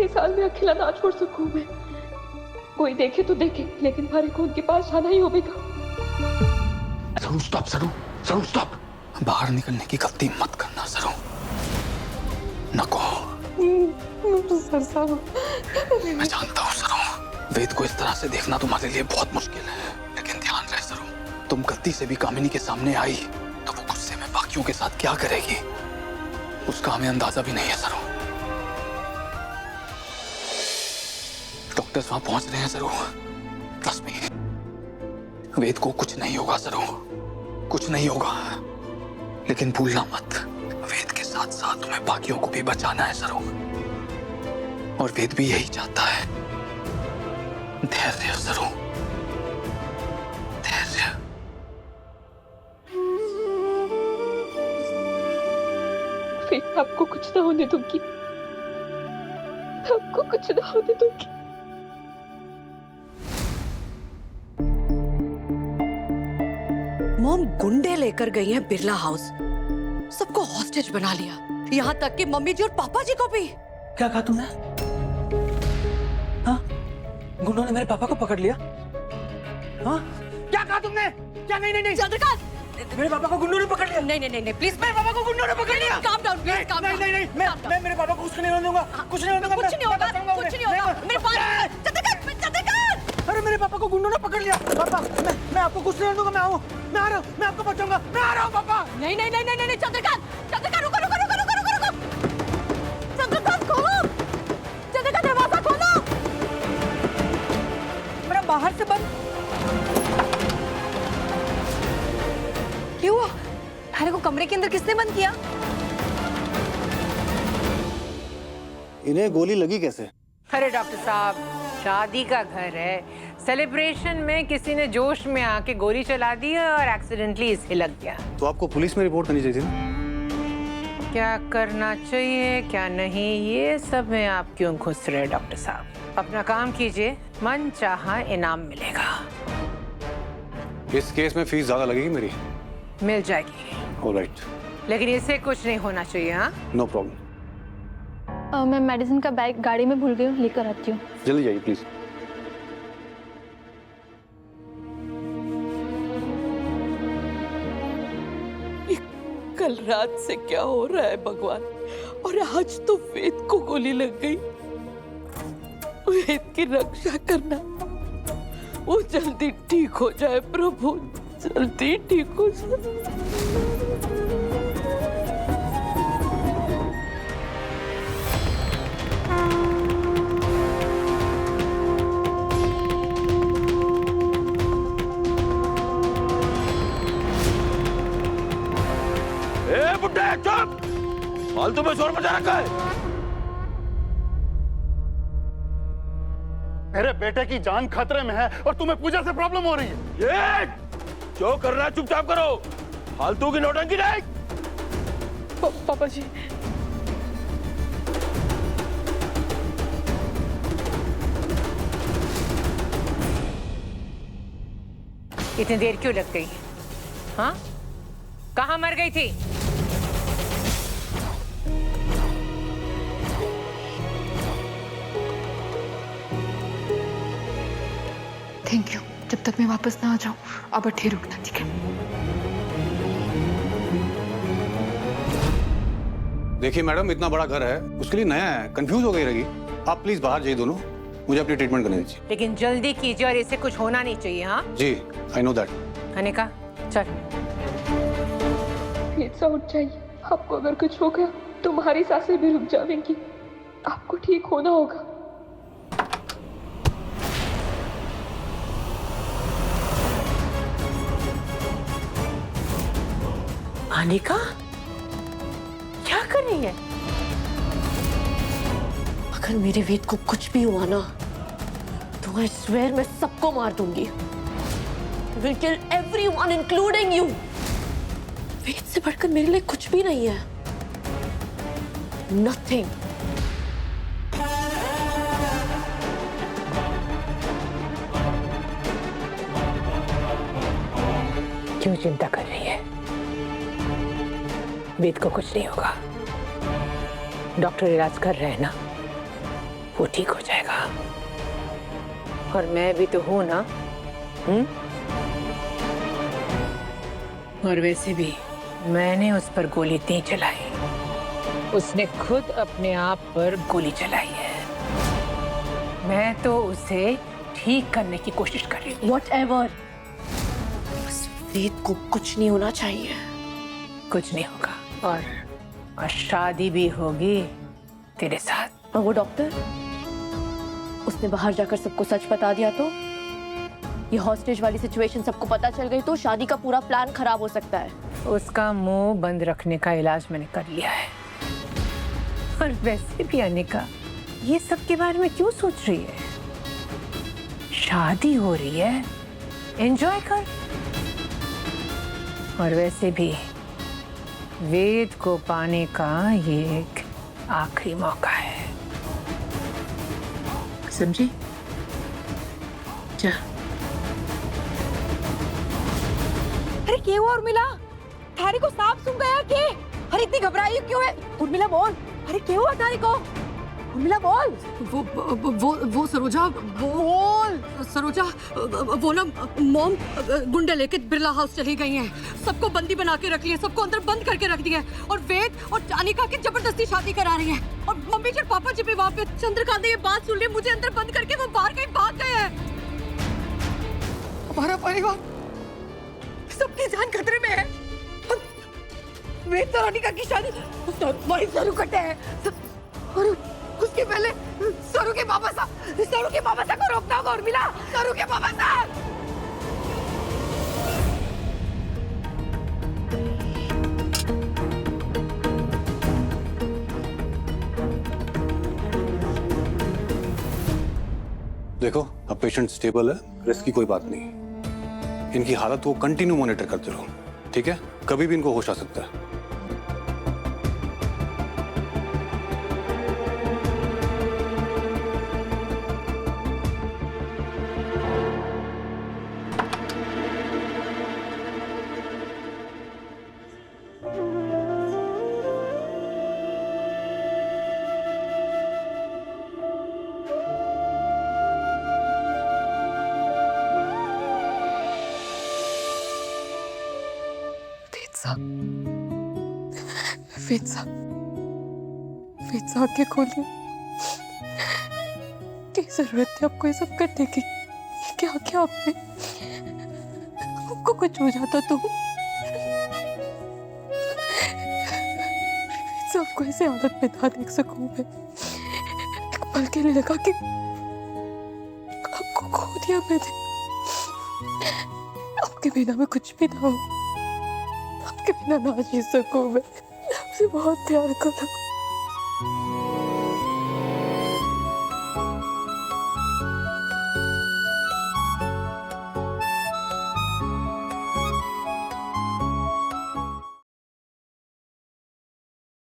ये साल में अकेला ना छोड़ सकूं मैं। कोई देखे तो देखे, लेकिन हमारे को उनके पास जाना ही होगा। सरू स्टॉप, सरू सरू स्टॉप। बाहर निकलने की गलती मत करना सरू। नको। सर साहब, मैं जानता हूँ सरू, वेद को इस तरह से देखना तुम्हारे लिए बहुत मुश्किल है, लेकिन ध्यान रहे सरू, तुम गलती से भी कामिनी के सामने आई तो वो गुस्से में बाकियों के साथ क्या करेगी उसका हमें अंदाजा भी नहीं है सरू। डॉक्टर्स वहां पहुंच रहे हैं सरू। ट्रस्ट मी, वेद को कुछ नहीं होगा सरू, कुछ नहीं होगा। लेकिन भूलना मत, वेद के साथ साथ तुम्हें बाकियों को भी बचाना है सरू, और वेद भी यही चाहता है। धैर्य सरू, धैर्य। फिर आपको कुछ ना होने दूंगी, आपको कुछ ना होने दूंगी। मॉम गुंडे लेकर गई हैं बिरला हाउस, सबको हॉस्टेज बना लिया, यहाँ तक कि मम्मी जी और पापा जी को भी। क्या कहा तुमने? हाँ? गुंडों ने मेरे पापा को पकड़ लिया? हाँ? क्या कहा तुमने? क्या? नहीं नहीं नहीं चंद्रकांत, मेरे पापा को गुंडों ने पकड़ लिया। नहीं नहीं नहीं प्लीज, मेरे पापा को गुंडों ने पकड़ लिया। Calm down please, calm down. नहीं मैं मेरे पापा को कुछ नहीं होने दूंगा, कुछ नहीं होने दूंगा, कुछ नहीं होगा, कुछ नहीं होगा मेरे पास। चंद्रकांत, चंद्रकांत, अरे मेरे पापा को गुंडों ने पकड़ लिया। पापा, मैं आपको कुछ नहीं होने दूंगा, मैं आ रहा हूँ, मैं आपको बचाऊंगा, मैं आ रहा हूँ पापा। नहीं नहीं नहीं नहीं चंद्रकांत, चंद्रकांत रुको रुको रुको रुको रुको रुको, चंद्रकांत खोलो, चंद्रकांत दरवाजा खोलो, मेरा बाहर से बंद क्यों हुआ? थारे को कमरे के अंदर किसने बंद किया? इन्हें गोली लगी कैसे? अरे डॉक्टर साहब, शादी का घर है, सेलिब्रेशन में किसी ने जोश में आके गोली चला दी है और एक्सीडेंटली इसे लग गया। तो आपको पुलिस में रिपोर्ट करनी चाहिए थी ना? क्या करना चाहिए क्या नहीं, ये सब में आप क्यों घुस रहे डॉक्टर साहब? अपना काम कीजिए, मन चाहा इनाम मिलेगा। इस केस में फीस ज्यादा लगेगी मेरी? मिल जाएगी। ऑलराइट। लेकिन इससे कुछ नहीं होना चाहिए। हाँ, नो प्रॉब्लम। मैं मेडिसिन का बैग गाड़ी में भूल गई हूँ, लेकर आती हूँ। जल्दी जाइए प्लीज। कल रात से क्या हो रहा है भगवान, और आज तो वेद को गोली लग गई। वेद की रक्षा करना, वो जल्दी ठीक हो जाए प्रभु, जल्दी ठीक हो जाए। बुड्ढे चुप, फालतू में शोर मचा रखा है। मेरे बेटे की जान खतरे में है और तुम्हें पूजा से प्रॉब्लम हो रही है। ये जो करना है चुपचाप करो, फालतू की नौटंकी नहीं। पापा जी, इतनी देर क्यों लग गई? हाँ, कहाँ मर गई थी? Thank you. जब तक मैं वापस ना आ जाऊं, अब अठे रुकना, ठीक है? देखिए मैडम, इतना बड़ा घर है, उसके लिए नया है, कंफ्यूज हो गई रहेगी। आप प्लीज बाहर जाइए दोनों, मुझे अपनी ट्रीटमेंट करने दीजिए। लेकिन जल्दी कीजिए और इसे कुछ होना नहीं चाहिए। हाँ जी, आई नो दैट। अनिका चल। प्लीज उठ जाइए, आपको अगर कुछ हो गया तुम्हारी सांसें भी रुक जाएंगी, आपको ठीक होना होगा। अनिका क्या कर रही है? अगर मेरे वेद को कुछ भी हुआ ना, तो आई स्वेयर मैं सबको मार दूंगी। Will kill everyone, including you. वेद से बढ़कर मेरे लिए कुछ भी नहीं है। Nothing. क्यों चिंता कर रही है? वेद को कुछ नहीं होगा, डॉक्टर इलाज कर रहे हैं ना। वो ठीक हो जाएगा। और मैं भी तो हूं ना। और वैसे भी मैंने उस पर गोली नहीं चलाई, उसने खुद अपने आप पर गोली चलाई है। मैं तो उसे ठीक करने की कोशिश कर रही हूँ। Whatever. उस वेद को कुछ नहीं होना चाहिए। कुछ नहीं होगा और शादी भी होगी तेरे साथ। और वो डॉक्टर, उसने बाहर जाकर सबको सच बता दिया तो, ये हॉस्टेज वाली सिचुएशन सबको पता चल गई तो शादी का पूरा प्लान खराब हो सकता है। उसका मुंह बंद रखने का इलाज मैंने कर लिया है। और वैसे भी अनिका ये सब के बारे में क्यों सोच रही है? शादी हो रही है, एंजॉय कर। और वैसे भी वेद को पाने का ये एक आखिरी मौका है, समझी? जा। अरे क्या हुआ उर्मिला? थारी को सांप सूंघ गया के? अरे इतनी घबराई क्यों है? उर्मिला बोल। अरे क्या हुआ थारी को? उर्मिला बोल। वो सरोजा, बोल सरोजा, वो ना मॉम गुंडे लेके बिरला हाउस चली गई हैं। सबको बंदी बना के रख लिया, सबको अंदर बंद करके रख दिया है। और वेद और अनिका की जबरदस्ती शादी करा रही है। और मम्मी और पापा जी भी वहाँ पे चंद्रकांत ने ये बात सुन ली, मुझे अंदर बंद करके वो बाहर कहीं भाग गए हैं। हमारा परिवार, सबकी जान खतरे में है। वेद और अनिका की शादी वही सरू कटे हैं। और उसके पहले सरू के पापा सा को रोकना होगा। उर्मिला, सरू के पापा सा। देखो अब पेशेंट स्टेबल है, रिस्क की कोई बात नहीं। इनकी हालत को कंटिन्यू मॉनिटर करते रहो, ठीक है? कभी भी इनको होश आ सकता है। वेद साहब के खोलिए। क्या जरूरत थी आपको ये सब करने की? क्या क्या आपने? आपको कुछ हो जाता तो? वेद साहब को ऐसे हालत में ना देख सकूं मैं। एक पल के लिए लगा कि आपको खो दिया मैंने। आपके बिना मैं कुछ भी ना हूं, आपके बिना ना जी सकूं मैं। आपसे बहुत प्यार करता हूं।